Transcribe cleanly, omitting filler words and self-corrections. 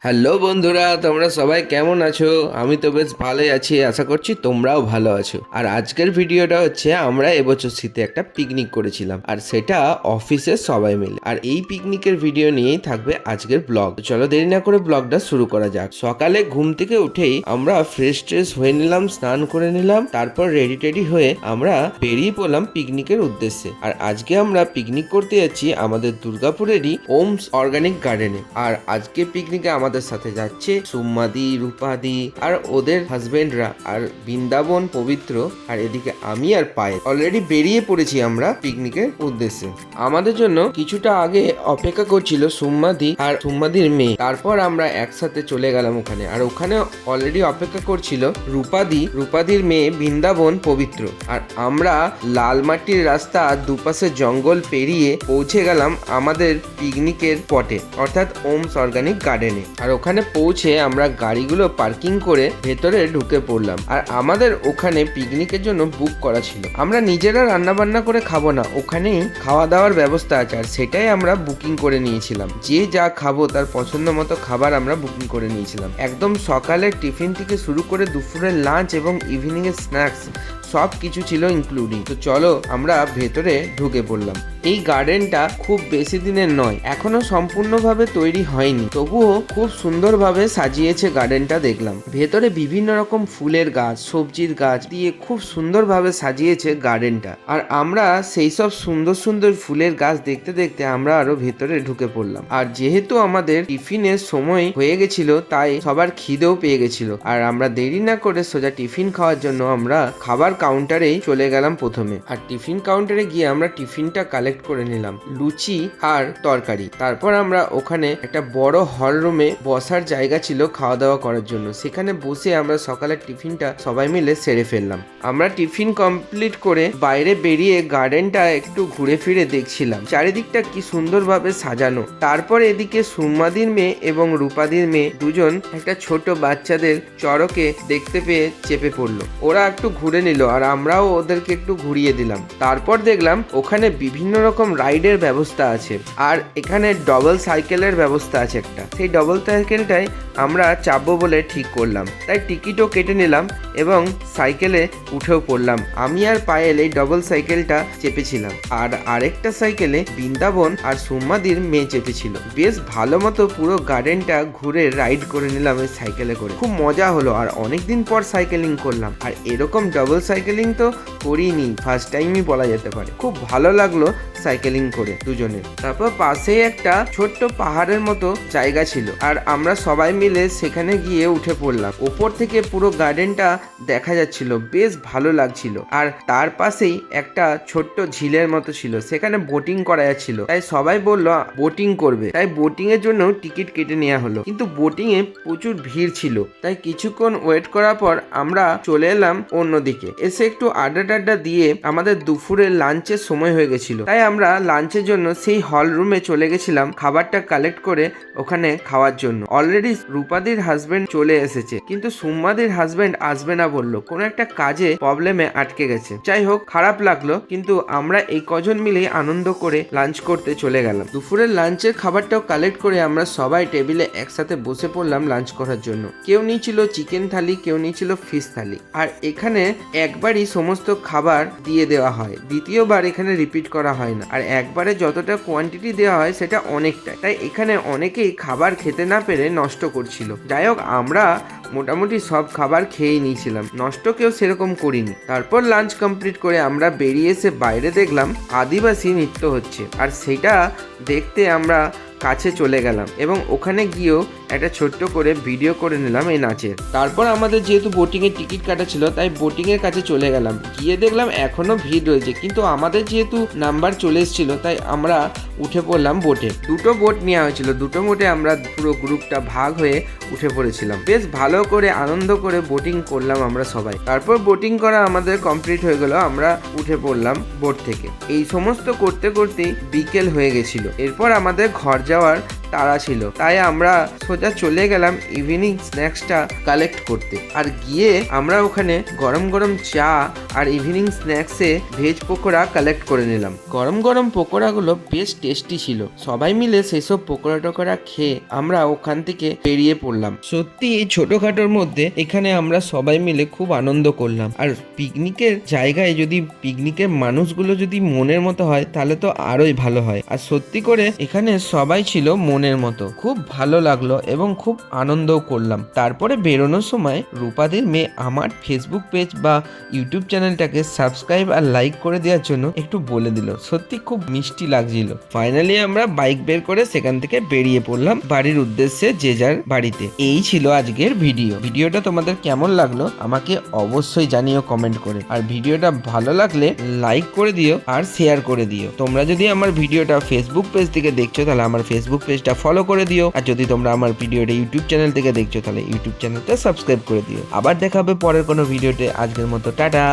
Hello বন্ধুরা, তোমরা সবাই কেমন আছো? আমি তো বেশ ভালোই আছি, আশা করছি তোমরাও ভালো আছো। আর আজকের ভিডিওটা হচ্ছে আমরা এবছর শীতে একটা পিকনিক করেছিলাম, আর সেটা অফিসের সবাই মিলে। আর এই পিকনিকের ভিডিও নিয়েই থাকবে আজকের ব্লগ। চলো দেরি না করে ব্লগটা শুরু করা যাক। সকালে ঘুম থেকে উঠেই আমরা ফ্রেশ ট্রেশ হয়ে নিলাম, স্নান করে নিলাম, তারপর রেডি টেডি হয়ে আমরা বেরিয়ে পড়লাম পিকনিকের উদ্দেশ্যে। আর আজকে আমরা পিকনিক করতে যাচ্ছি আমাদের দুর্গাপুরেরই ওমস অর্গানিক গার্ডেনে। আর আজকে পিকনিকে আমাদের সাথে যাচ্ছে সুম্মাদি, রূপাদি আর ওদের হাজবেন্ডরা, আর বৃন্দাবন, পবিত্র, আর এদিকে আমি আর পায়েল অলরেডি বেরিয়ে পড়েছি আমরা পিকনিকের উদ্দেশ্যে। আমাদের জন্য কিছুটা আগে অপেক্ষা করছিল সুম্মাদি আর সুম্মাদির মেয়ে। তারপর আমরা একসাথে চলে গেলাম ওখানে, আর ওখানে অলরেডি অপেক্ষা করছিল রূপাদির মেয়ে বৃন্দাবন, পবিত্র। আর আমরা লাল মাটির রাস্তা দুপাশে জঙ্গল পেরিয়ে পৌঁছে গেলাম আমাদের পিকনিকের স্পটে, অর্থাৎ ওমস অর্গানিক গার্ডেনে। আর ওখানে পৌঁছে আমরা গাড়িগুলো পার্কিং করে ভেতরে ঢুকে পড়লাম। আর আমাদের ওখানে পিকনিকের জন্য বুক করা ছিল। আমরা নিজেরা রান্না বান্না করে খাবো না, ওখানেই খাওয়া দাওয়ার ব্যবস্থা আছে, আর সেটাই আমরা বুকিং করে নিয়েছিলাম। যে যা খাবো তার পছন্দ মতো খাবার আমরা বুকিং করে নিয়েছিলাম। একদম সকালের টিফিন থেকে শুরু করে দুপুরের লাঞ্চ এবং ইভিনিং এর স্ন্যাক্স সব কিছু ছিল ইনক্লুডিং। তো চলো আমরা ভেতরে ঢুকে পড়লাম। এই গার্ডেনটা খুব বেশি দিনের নয়, এখনো সম্পূর্ণভাবে তৈরি হয়নি, তবুও খুব সুন্দরভাবে সাজিয়েছে গার্ডেনটা। দেখলাম ভেতরে বিভিন্ন রকম ফুলের গাছ, সবজির গাছ দিয়ে খুব সুন্দরভাবে সাজিয়েছে গার্ডেনটা। আর আমরা সেই সব সুন্দর সুন্দর ফুলের গাছ দেখতে দেখতে আমরা আরো ভেতরে ঢুকে পড়লাম। আর যেহেতু আমাদের টিফিনের সময় হয়ে গেছিল, তাই সবার খিদেও পেয়ে গেছিল। আর আমরা দেরি না করে সোজা টিফিন খাওয়ার জন্য আমরা খাবার কাউন্টারেই চলে গেলাম প্রথমে। আর টিফিন কাউন্টারে গিয়ে আমরা টিফিনটা কালেক্ট করে নিলাম, লুচি আর তরকারি। তারপর আমরা ওখানে একটা বড় হল রুমে বসার জায়গা ছিল খাওয়া দাওয়া করার জন্য, সেখানে বসে আমরা সকালের টিফিনটা সবাই মিলে সেরে ফেললাম। আমরা টিফিন কমপ্লিট করে বাইরে বেরিয়ে গার্ডেনটা একটু ঘুরে ফিরে দেখছিলাম চারিদিকটা কি সুন্দরভাবে সাজানো। তারপর এদিকে সুম্মাদির মেয়ে এবং রূপাদির মেয়ে দুজন একটা ছোট বাচ্চাদের চড়কে দেখতে পেয়ে চেপে পড়লো। ওরা একটু ঘুরে নিল আর আমরাও ওদেরকে একটু ঘুরিয়ে দিলাম। তারপর দেখলাম ওখানে বিভিন্ন রকম রাইডের ব্যবস্থা আছে, আর এখানে ডবল সাইকেলের ব্যবস্থা আছে একটা। সেই ডবল সাইকেলটাই আমরা চাপবো বলে ঠিক করলাম, তাই টিকিটও কেটে নিলাম এবং সাইকেলে উঠেও পড়লাম। আমি আর পায়েল এই ডবল সাইকেলটা চেপেছিলাম, আর আরেকটা সাইকেলে বৃন্দাবন আর সুম্মাদির মেয়ে চেপেছিল। বেশ ভালো মতো পুরো গার্ডেনটা ঘুরে রাইড করে নিলাম এই সাইকেলে করে। খুব মজা হলো, আর অনেকদিন পর সাইকেলিং করলাম। আর এরকম ডবল সাইকেলিং তো করিনি, ফার্স্ট টাইমই বলা যেতে পারে। খুব ভালো লাগলো সাইকেলিং করে দুজনের। তারপর পাশেই একটা ছোট্ট পাহাড়ের মতো জায়গা ছিল, আর আমরা সবাই মিলে সেখানে গিয়ে উঠে পড়লাম। ওপর থেকে পুরো গার্ডেনটা দেখা যাচ্ছিল, বেশ ভালো লাগছিল। আর তার পাশেই একটা ছোট্ট ঝিলের মতো ছিল, সেখানে বোটিং করা যাচ্ছিল। তাই সবাই বললো বোটিং করবে, তাই বোটিং এর জন্য টিকিট কেটে নেওয়া হলো। কিন্তু বোটিং এ প্রচুর ভিড় ছিল, তাই কিছুক্ষণ ওয়েট করার পর আমরা চলে এলাম অন্যদিকে। এসে একটু আড্ডা দিয়ে আমাদের দুপুরের লাঞ্চের সময় হয়ে গেছিল, তাই আমরা লাঞ্চের জন্য সেই হল রুমে চলে গেছিলাম খাবারটা কালেক্ট করে ওখানে খাওয়ার জন্য। অলরেডি রূপাদির হাজবেন্ড চলে এসেছে, কিন্তু সুম্মাদির হাজবেন্ড আসবে না বললো, কোনো একটা কাজে প্রবলেমে আটকে গেছে। যাই হোক, খারাপ লাগলো, কিন্তু আমরা এই কজন মিলে আনন্দ করে লাঞ্চ করতে চলে গেলাম। দুপুরের লাঞ্চের খাবারটাও কালেক্ট করে আমরা সবাই টেবিলে একসাথে বসে পড়লাম লাঞ্চ করার জন্য। কেউ নিয়েছিল চিকেন থালি, কেউ নিয়েছিল ফিশ থালি। আর এখানে একবারই সমস্ত খাবার দিয়ে দেওয়া হয়, দ্বিতীয়বার এখানে রিপিট করা হয় না। আর একবারে যতটা কোয়ান্টিটি দেওয়া হয় সেটা অনেকটাই, তাই এখানে অনেকেই খাবার খেতে না পেরে নষ্ট করছিল। যাই হোক, আমরা মোটামুটি সব খাবার খেয়ে নিয়েছিলাম, নষ্ট কেউ সেরকম করিনি। তারপর লাঞ্চ কমপ্লিট করে আমরা বেরিয়ে এসে বাইরে দেখলাম আদিবাসী নৃত্য হচ্ছে, আর সেটা দেখতে আমরা কাছে চলে গেলাম এবং ওখানে গিয়েও একটা ছোট্ট করে ভিডিও করে নিলাম এই নাচের। তারপর আমাদের যেহেতু বোটিং এর টিকিট কাটা ছিল, তাই বোটিং এর কাছে চলে গেলাম। গিয়ে দেখলাম এখনো ভিড় রয়েছে, কিন্তু আমাদের যেহেতু নাম্বার চলে এসেছিল, তাই আমরা উঠে পড়লাম বোটে। দুটো বোট নেওয়া হয়েছিল, দুটো বোটে আমরা পুরো গ্রুপটা ভাগ হয়ে উঠে পড়েছিলাম। বেশ ভালো করে আনন্দ করে বোটিং করলাম আমরা সবাই। তারপর বোটিং করা আমাদের কমপ্লিট হয়ে গেল, আমরা উঠে পড়লাম বোট থেকে। এই সমস্ত করতে করতেই বিকেল হয়ে গেছিল। এরপর আমাদের ঘর যাওয়ার তাড়া ছিল, তাই আমরা সোজা চলে গেলাম ইভিনিং স্ন্যাক্সটা কালেক্ট করতে। আর গিয়ে আমরা ওখানে গরম গরম চা আর ইভিনিং স্ন্যাক্সে ভেজ পকোড়া কালেক্ট করে নিলাম। গরম গরম পকোড়াগুলো বেশ টেস্টি ছিল। সবাই মিলে সেসব পকোড়া টকোড়া খেয়ে আমরা ওখান থেকে বেরিয়ে পড়লাম। সত্যি এই ছোটখাটোর মধ্যে এখানে আমরা সবাই মিলে খুব আনন্দ করলাম। আর পিকনিকের জায়গায় যদি পিকনিকের মানুষগুলো যদি মনের মতো হয় তাহলে তো আরোই ভালো হয়। আর সত্যি করে এখানে সবাই ছিল মনের মতো, খুব ভালো লাগলো এবং খুব আনন্দও করলাম। তারপরে বেরোনোর সময় রূপাদির মেয়ে আমার ফেসবুক পেজ বা ইউটিউব চ্যানেলটাকে সাবস্ক্রাইব আর লাইক করে দেওয়ার জন্য একটু বলে দিল। সত্যি খুব মিষ্টি লাগছিল। ফাইনালি আমরা বাইক বের করে সেখান থেকে বেরিয়ে পড়লাম বাড়ির উদ্দেশ্যে, যে যার বাড়িতে। এই ছিল আজকের ভিডিওটা তোমাদের কেমন লাগলো আমাকে অবশ্যই জানিও কমেন্ট করে। আর ভিডিওটা ভালো লাগলে লাইক করে দিও আর শেয়ার করে দিও। তোমরা যদি আমার ভিডিওটা ফেসবুক পেজ থেকে দেখছো তাহলে আমার ফেসবুক পেজটা ফলো করে দিও। আর যদি তোমরা আমার ভিডিওটা ইউটিউব চ্যানেল থেকে দেখছো তাহলে ইউটিউব চ্যানেলটা সাবস্ক্রাইব করে দিও। আবার দেখা হবে পরের কোনো ভিডিওতে। আজকের মতো টাটা।